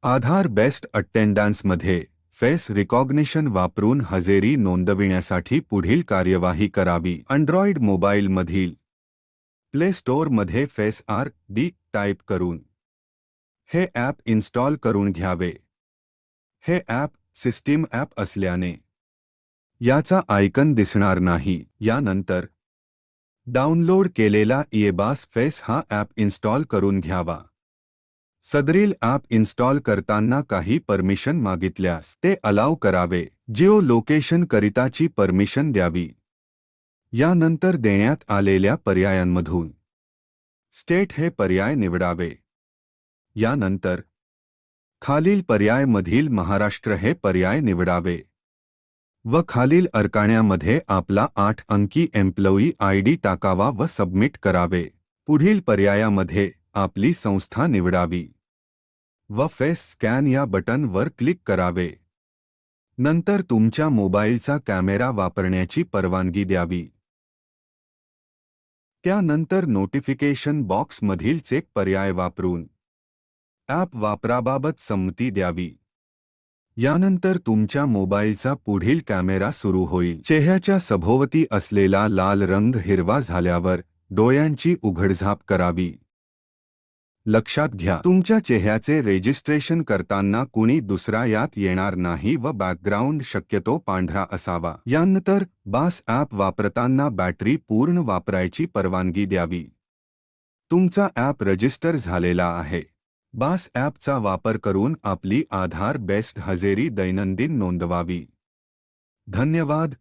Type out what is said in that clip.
आधार best अटेंडन्समध्ये face recognition वापरून हजेरी नोंदविण्यासाठी पुढील कार्यवाही करावी. अँड्रॉइड मोबाईलमधील प्ले स्टोअरमध्ये फेस ID टाईप करून हे ॲप इन्स्टॉल करून घ्यावे. हे ॲप सिस्टीम ॲप असल्याने याचा आयकन दिसणार नाही. यानंतर डाउनलोड केलेला इएबास फेस हा ॲप इन्स्टॉल करून घ्यावा. सदरील ॲप इन्स्टॉल करताना काही परमिशन मागितल्यास ते अलाउ करावे. जिओ लोकेशन करिताची परमिशन द्यावी. यानंतर देण्यात आलेल्या पर्यायांमधून स्टेट हे पर्याय निवडावे. यानंतर खालील पर्यायमधील महाराष्ट्र हे पर्याय निवडावे व खालील अडकण्यामध्ये आपला 8 अंकी एम्प्लॉई ID टाकावा व सबमिट करावे. पुढील पर्यायामध्ये आपली संस्था निवडावी व फेस स्कॅन या बटनवर क्लिक करावे. नंतर तुमच्या मोबाईलचा कॅमेरा वापरण्याची परवानगी द्यावी. त्यानंतर नोटिफिकेशन बॉक्समधील चेक पर्याय वापरून ॲप वापराबाबत संमती द्यावी. यानंतर तुमच्या मोबाईलचा पुढील कॅमेरा सुरू होईल. चेहऱ्याच्या सभोवती असलेला लाल रंग हिरवा झाल्यावर डोळ्यांची उघडझाप करावी. लक्षात घ्या, तुमच्या चेहऱ्याचे रेजिस्ट्रेशन करताना कुणी दुसरा यात येणार नाही व बॅकग्राऊंड शक्यतो पांढरा असावा. यानंतर बास ॲप वापरताना बॅटरी पूर्ण वापरायची परवानगी द्यावी. तुमचा ॲप रजिस्टर झालेला आहे. बास ॲपचा वापर करून आपली आधार बेस्ट हजेरी दैनंदिन नोंदवावी. धन्यवाद.